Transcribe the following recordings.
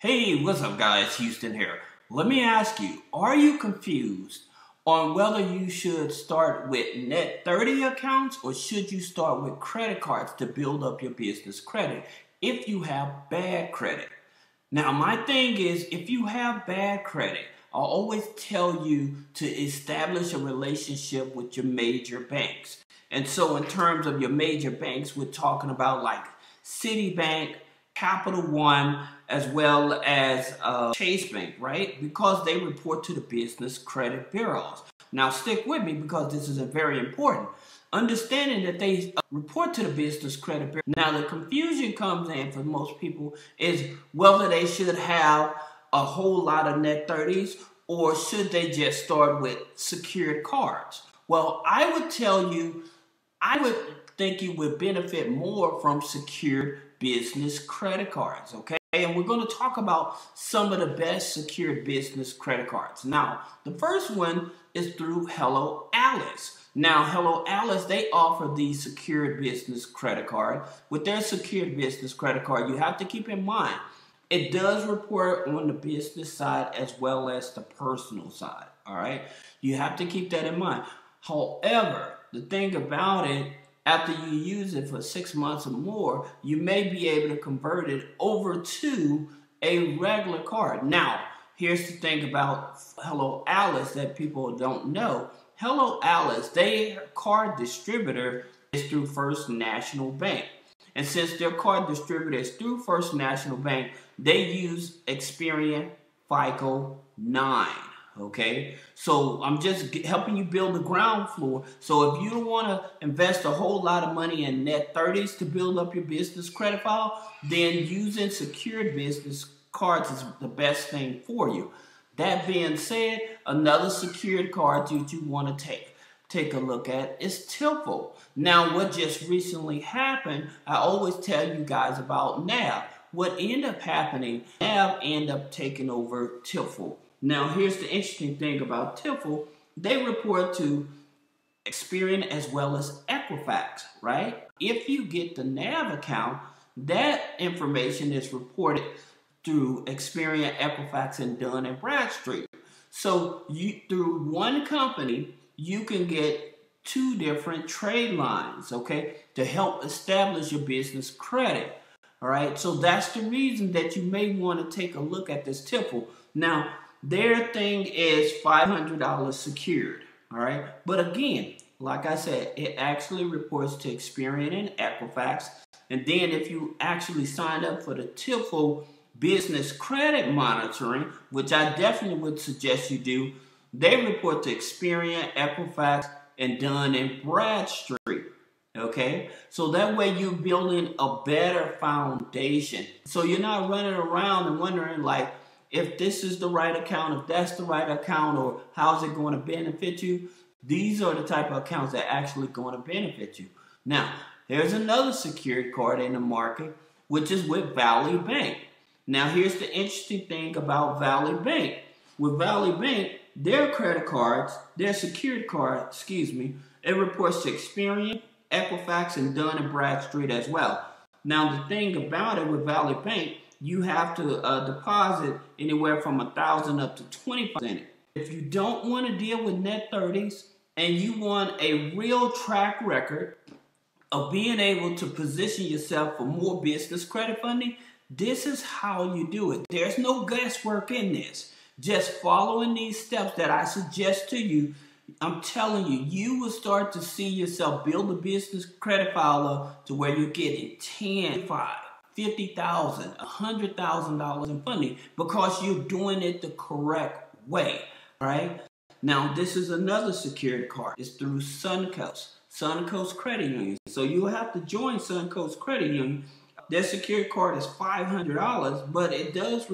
Hey, what's up guys? Houston here. Let me ask you, are you confused on whether you should start with net 30 accounts or should you start with credit cards to build up your business credit if you have bad credit? Now, my thing is, if you have bad credit, I'll always tell you to establish a relationship with your major banks. And so in terms of your major banks, we're talking about like Citibank, Capital One, as well as Chase Bank, right? Because they report to the business credit bureaus. Now stick with me because this is very important. Understanding that they report to the business credit bureau. Now the confusion comes in for most people is whether they should have a whole lot of net 30s or should they just start with secured cards. Well, I would tell you, I would think you would benefit more from secured business credit cards, okay? And we're going to talk about some of the best secured business credit cards. Now, the first one is through Hello Alice. Now, Hello Alice, they offer the secured business credit card. With their secured business credit card, you have to keep in mind, it does report on the business side as well as the personal side, all right? You have to keep that in mind. However, the thing about it, after you use it for 6 months or more, you may be able to convert it over to a regular card. Now, here's the thing about Hello Alice that people don't know. Hello Alice, their card distributor is through First National Bank. And since their card distributor is through First National Bank, they use Experian FICO 9. Okay, so I'm just helping you build the ground floor. So if you don't want to invest a whole lot of money in net 30s to build up your business credit file, then using secured business cards is the best thing for you. That being said, another secured card that you want to take a look at is Tilfo. Now, what just recently happened, I always tell you guys about NAV. What ended up happening, NAV ended up taking over Tilfo. Now, here's the interesting thing about Tilfo. They report to Experian as well as Equifax, right? If you get the NAV account, that information is reported through Experian, Equifax, and Dun & Bradstreet. So through one company, you can get 2 different trade lines, okay, to help establish your business credit, all right? So that's the reason that you may want to take a look at this Tilfo. Now, their thing is $500 secured, all right? But again, like I said, it actually reports to Experian and Equifax. And then if you actually sign up for the Tilfo Business Credit Monitoring, which I definitely would suggest you do, they report to Experian, Equifax, and Dun & Bradstreet. Okay, so that way you're building a better foundation. So you're not running around and wondering like, if this is the right account, if that's the right account, or how's it going to benefit you? These are the type of accounts that are actually going to benefit you. Now, there's another secured card in the market, which is with Valley Bank. Now, here's the interesting thing about Valley Bank. With Valley Bank, their credit cards, their secured card, it reports to Experian, Equifax, and Dun & Bradstreet as well. Now, the thing about it with Valley Bank, you have to deposit anywhere from $1,000 up to $20,000. If you don't want to deal with net 30s and you want a real track record of being able to position yourself for more business credit funding, this is how you do it. There's no guesswork in this. Just following these steps that I suggest to you, I'm telling you, you will start to see yourself build a business credit file up to where you're getting 10, 5, $50,000, $100,000 in funding because you're doing it the correct way, right? Now, this is another secured card. It's through Suncoast Credit Union. So you have to join Suncoast Credit Union. Their secured card is $500, but it does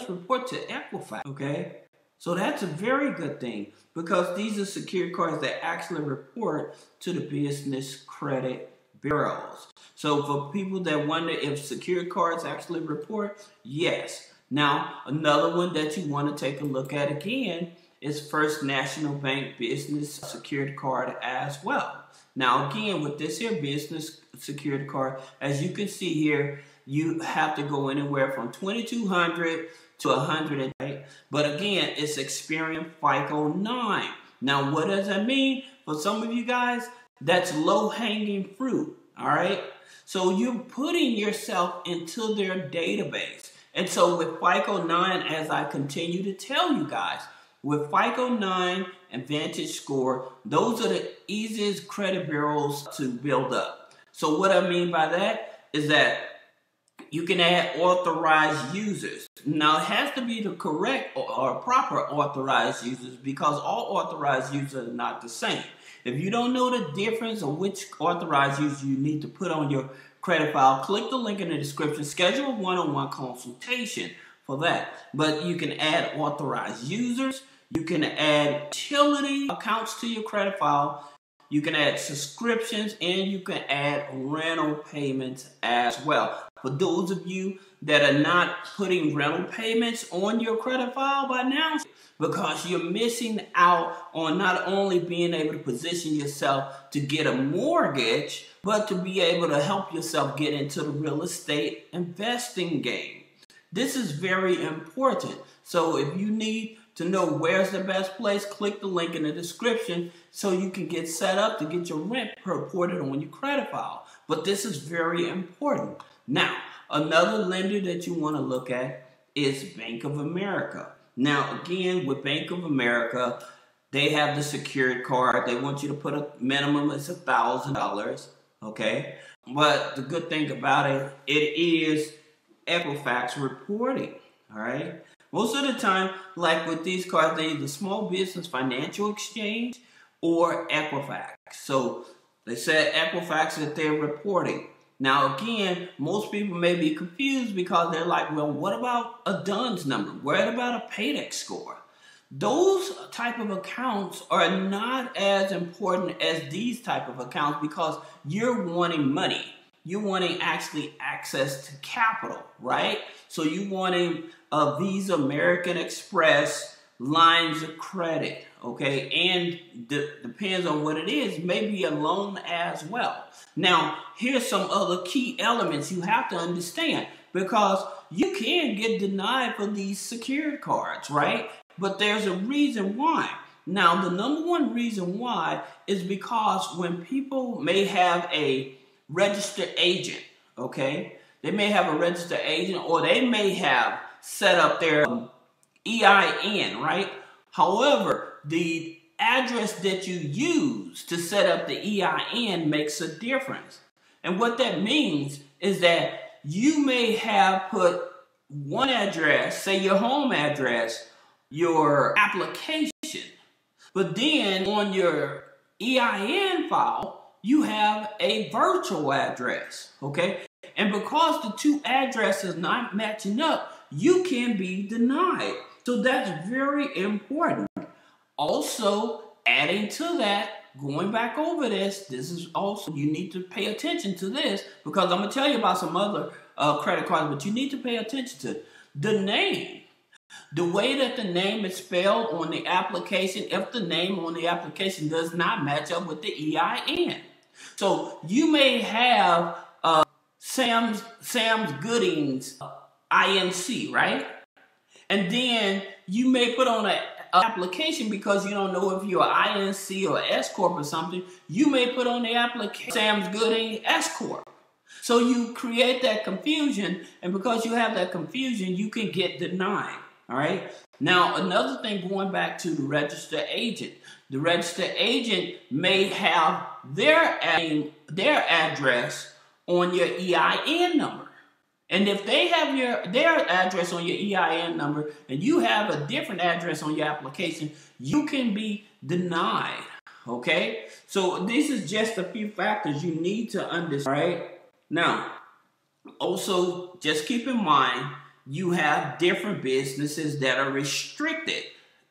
report to Equifax, okay? So that's a very good thing because these are secured cards that actually report to the business credit bureaus. So for people that wonder if secured cards actually report, yes. Now, another one that you want to take a look at again is First National Bank Business Secured Card as well. Now, again, with this here business secured card, as you can see here, you have to go anywhere from 2,200 to 100, right? But again, it's Experian FICO 9. Now, what does that mean? For some of you guys, that's low-hanging fruit, all right? So you're putting yourself into their database. And so with FICO 9, as I continue to tell you guys, with FICO 9 and Vantage Score, those are the easiest credit bureaus to build up. So what I mean by that is that you can add authorized users. Now, it has to be the correct or proper authorized users, because all authorized users are not the same. If you don't know the difference of which authorized user you need to put on your credit file, click the link in the description. Schedule a one-on-one consultation for that. But you can add authorized users. You can add utility accounts to your credit file. You can add subscriptions, and you can add rental payments as well. For those of you that are not putting rental payments on your credit file by now, because you're missing out on not only being able to position yourself to get a mortgage, but to be able to help yourself get into the real estate investing game. This is very important. So if you need to know where's the best place, click the link in the description so you can get set up to get your rent reported on your credit file. But this is very important. Now, another lender that you want to look at is Bank of America. Now, again, with Bank of America, they have the secured card. They want you to put a minimum, it's $1,000, okay? But the good thing about it, it is Equifax reporting, all right? Most of the time, like with these cards, they're either Small Business Financial Exchange or Equifax. So they said Equifax that they're reporting. Now, again, most people may be confused because they're like, well, what about a DUNS number? What about a Paydex score? Those type of accounts are not as important as these type of accounts, because you're wanting money. You're wanting actually access to capital, right? So you're wanting a Visa, American Express, lines of credit, okay? And depends on what it is, maybe a loan as well. Now, here's some other key elements you have to understand, because you can get denied for these secured cards, right? But there's a reason why. Now, the number one reason why is because when people may have a registered agent, okay? They may have a registered agent, or they may have set up their EIN, right? However, the address that you use to set up the EIN makes a difference. And what that means is that you may have put one address, say your home address, your application, but then on your EIN file, you have a virtual address, okay? And because the two addresses not matching up, you can be denied. So that's very important. Also, adding to that, going back over this is also, you need to pay attention to this, because I'm going to tell you about some other credit cards, but you need to pay attention to the name. The way that the name is spelled on the application, if the name on the application does not match up with the EIN. So you may have Sam's Goodings INC, right? And then you may put on an application, because you don't know if you're an INC or S Corp or something, you may put on the application Sam's Gooding S Corp. So you create that confusion, and because you have that confusion, you can get denied. All right. Now, another thing, going back to the registered agent, the registered agent may have their address on your EIN number. And if they have their address on your EIN number and you have a different address on your application, you can be denied. Okay? So this is just a few factors you need to understand. Right? Now, also just keep in mind, you have different businesses that are restricted.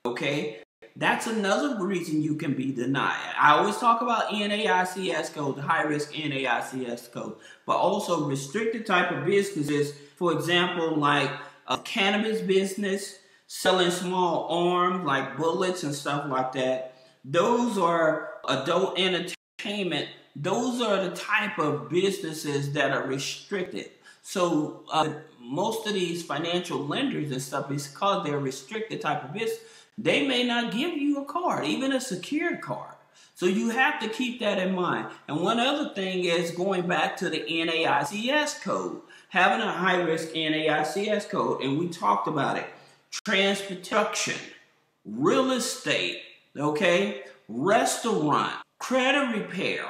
Okay? That's another reason you can be denied. I always talk about NAICS code, the high-risk NAICS code, but also restricted type of businesses, for example, like a cannabis business, selling small arms like bullets and stuff like that. Those are adult entertainment. Those are the type of businesses that are restricted. So most of these financial lenders and stuff, because they're restricted type of business, they may not give you a card, even a secured card. So you have to keep that in mind. And one other thing is going back to the NAICS code, having a high-risk NAICS code, and we talked about it. Transportation, real estate, okay, restaurant, credit repair,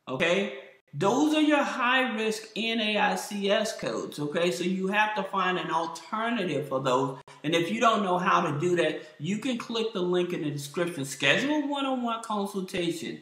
okay. Those are your high-risk NAICS codes, okay? So you have to find an alternative for those. And if you don't know how to do that, you can click the link in the description. Schedule a one-on-one consultation,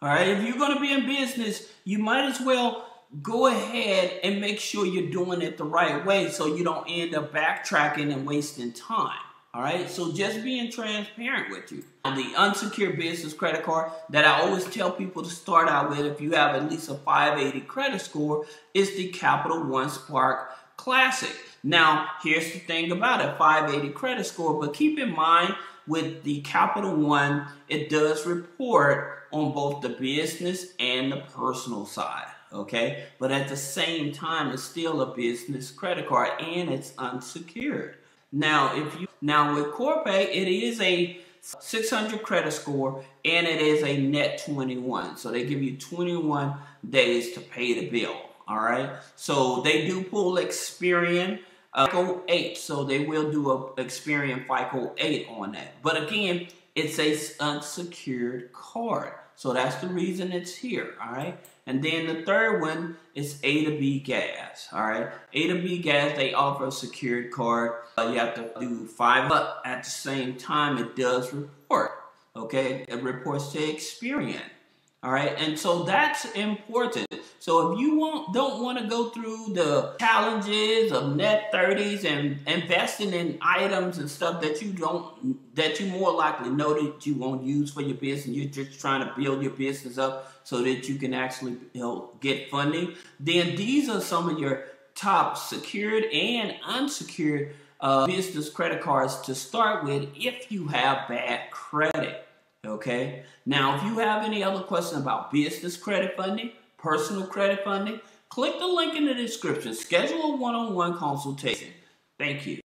all right? If you're going to be in business, you might as well go ahead and make sure you're doing it the right way so you don't end up backtracking and wasting time. All right, so just being transparent with you. The unsecured business credit card that I always tell people to start out with, if you have at least a 580 credit score, is the Capital One Spark Classic. Now, here's the thing about it, 580 credit score, but keep in mind with the Capital One, it does report on both the business and the personal side, okay? But at the same time, it's still a business credit card and it's unsecured. Now, with Corpay, it is a 600 credit score and it is a net 21. So they give you 21 days to pay the bill. All right. So they do pull Experian FICO 8. So they will do a Experian FICO 8 on that. But again, it's a unsecured card. So that's the reason it's here. All right. And then the third one is A to B gas. All right. A to B gas, they offer a secured card. You have to do 5, but at the same time, it does report. Okay. It reports to Experian. All right. And so that's important. So if you don't want to go through the challenges of net 30s and investing in items and stuff that you more likely know that you won't use for your business, you're just trying to build your business up so that you can actually get funding, then these are some of your top secured and unsecured business credit cards to start with if you have bad credit. Okay. Now, if you have any other questions about business credit funding, personal credit funding, click the link in the description. Schedule a one-on-one consultation. Thank you.